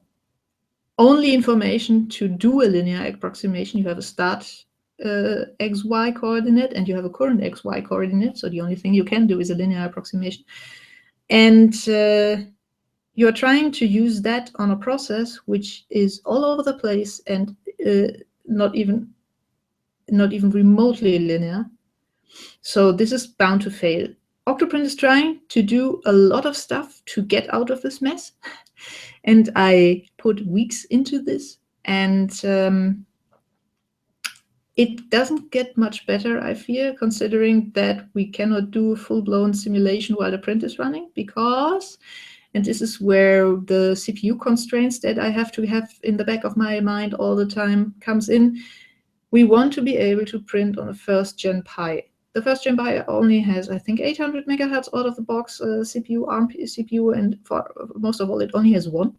only information to do a linear approximation. You have a start XY coordinate and you have a current XY coordinate. So the only thing you can do is a linear approximation. And you're trying to use that on a process which is all over the place and not even remotely linear. So this is bound to fail. OctoPrint is trying to do a lot of stuff to get out of this mess. And I put weeks into this, and it doesn't get much better, I fear, considering that we cannot do full-blown simulation while the print is running, because, and this is where the CPU constraints that I have to have in the back of my mind all the time comes in. We want to be able to print on a first-gen Pi. The first-gen Pi only has, I think, 800 megahertz out of the box CPU, ARM CPU, and for most of all, it only has one.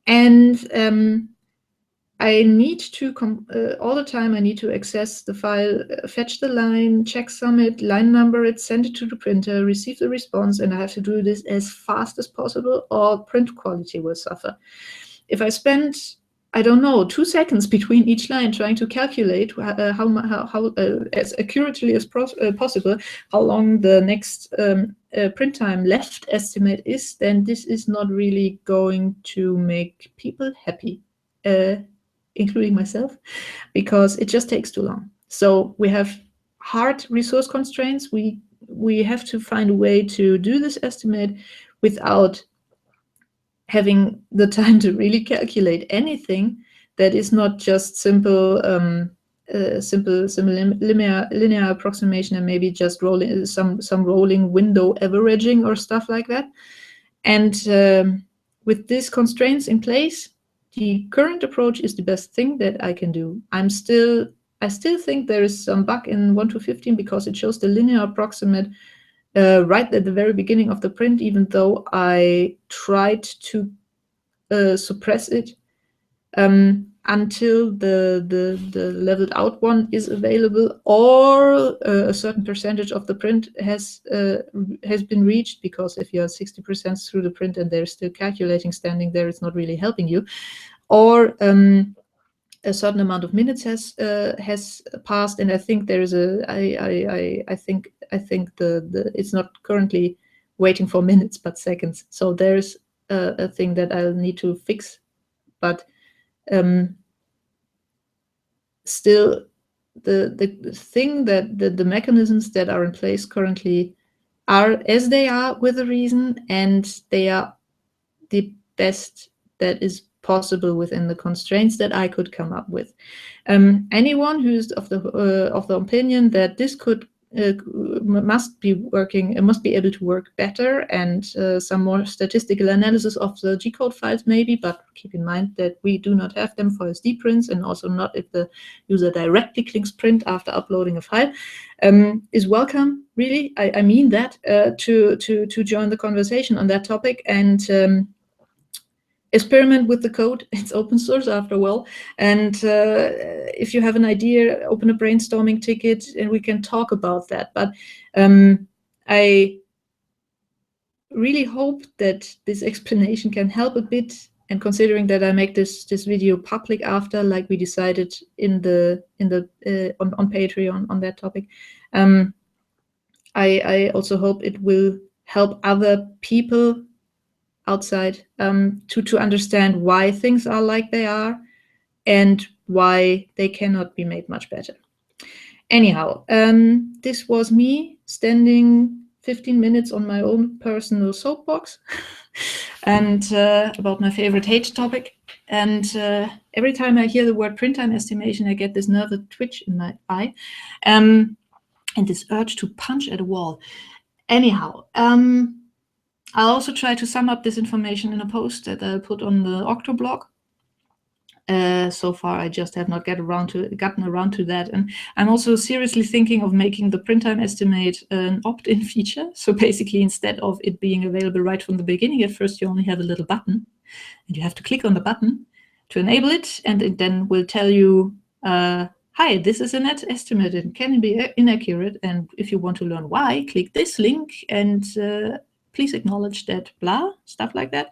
And I need to, all the time, I need to access the file, fetch the line, checksum it, line number it, send it to the printer, receive the response, and I have to do this as fast as possible, or print quality will suffer. If I spend, I don't know, 2 seconds between each line trying to calculate how as accurately as possible how long the next print time left estimate is, then this is not really going to make people happy, including myself, because it just takes too long. So we have hard resource constraints. We have to find a way to do this estimate without having the time to really calculate anything that is not just simple linear approximation and maybe just rolling some rolling window averaging or stuff like that. And with these constraints in place, the current approach is the best thing that I can do. I still think there is some bug in 1.2.15 because it shows the linear approximate right at the very beginning of the print, even though I tried to suppress it until the leveled out one is available, or a certain percentage of the print has been reached, because if you're 60% through the print and they're still calculating standing there, it's not really helping you. Or a certain amount of minutes has passed, and I think there is I think the it's not currently waiting for minutes but seconds. So there's a thing that I'll need to fix, but still the thing that the mechanisms that are in place currently are as they are with a reason, and they are the best that is possible within the constraints that I could come up with. Anyone who's of the opinion that this could must be able to work better, and some more statistical analysis of the G-code files maybe, but keep in mind that we do not have them for SD prints, and also not if the user directly clicks print after uploading a file, is welcome, really. I mean that, to join the conversation on that topic, and experiment with the code. It's open source after all. And if you have an idea, open a brainstorming ticket and we can talk about that. But I really hope that this explanation can help a bit. And considering that I make this video public after, like we decided on Patreon on that topic, I also hope it will help other people outside to understand why things are like they are and why they cannot be made much better. Anyhow, this was me standing 15 minutes on my own personal soapbox and about my favorite hate topic. And every time I hear the word print time estimation, I get this nervous twitch in my eye and this urge to punch at a wall. Anyhow, I'll also try to sum up this information in a post that I'll put on the Octo blog. So far, I just have not gotten around to that. And I'm also seriously thinking of making the print time estimate an opt-in feature. So basically, instead of it being available right from the beginning, at first you only have a little button, and you have to click on the button to enable it, and it then will tell you, hi, this is an estimate. It can be inaccurate, and if you want to learn why, click this link, and please acknowledge that, blah, stuff like that.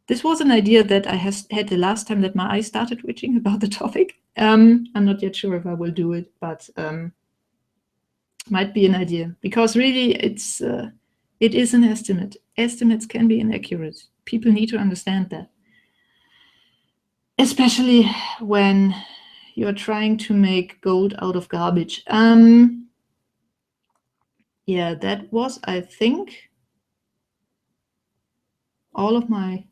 This was an idea that I had the last time that my eyes started twitching about the topic. I'm not yet sure if I will do it, but might be an idea, because really it is an estimate. Estimates can be inaccurate. People need to understand that, especially when you're trying to make gold out of garbage. yeah, that was, I think, all of my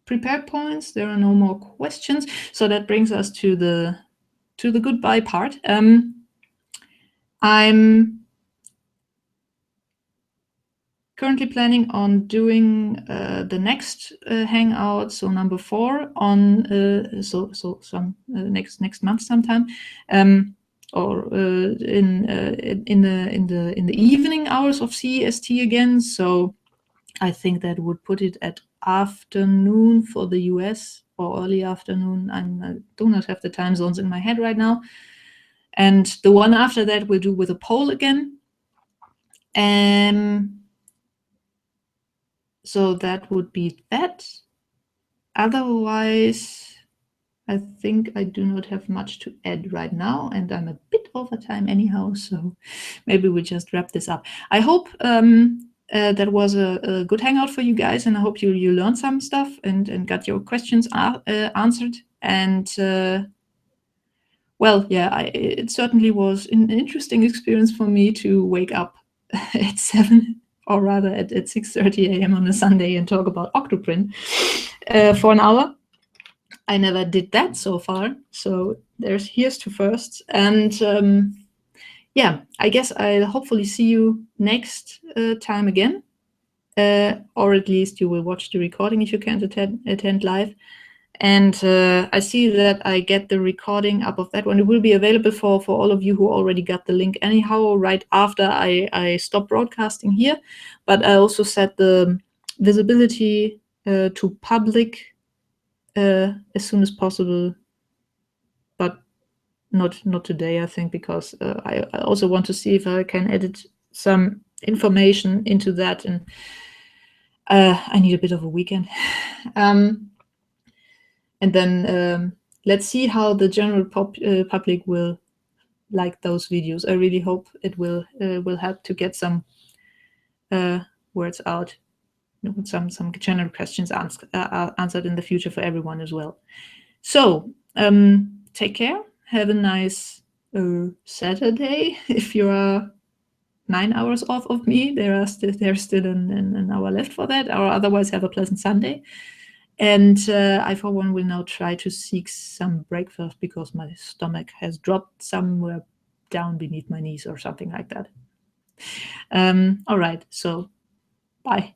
prepared points. There are no more questions, so that brings us to the goodbye part. I'm currently planning on doing the next hangout, so number 4 on next month sometime, or in the evening hours of CEST again. So I think that would put it at afternoon for the US, or early afternoon. I do not have the time zones in my head right now. And the one after that we'll do with a poll again. So that would be that. Otherwise, I think I do not have much to add right now, and I'm a bit over time anyhow, so maybe we just wrap this up. I hope that was a good hangout for you guys, and I hope you learned some stuff and got your questions answered. And well, yeah, it certainly was an interesting experience for me to wake up at 7, or rather at 6:30 a.m. on a Sunday and talk about OctoPrint for an hour. I never did that so far, so here's to first. And yeah, I guess I'll hopefully see you next time again, or at least you will watch the recording if you can't attend live. And I see that I get the recording up of that one. It will be available for all of you who already got the link anyhow right after I stop broadcasting here. But I also set the visibility to public as soon as possible, but not today, I think, because I also want to see if I can edit some information into that, and I need a bit of a weekend. And then let's see how the general public will like those videos. I really hope it will help to get some words out, some general questions answered in the future for everyone as well. So take care. Have a nice Saturday. If you are 9 hours off of me, there's still an hour left for that, or otherwise have a pleasant Sunday. And I, for one, will now try to seek some breakfast because my stomach has dropped somewhere down beneath my knees or something like that. All right, so bye.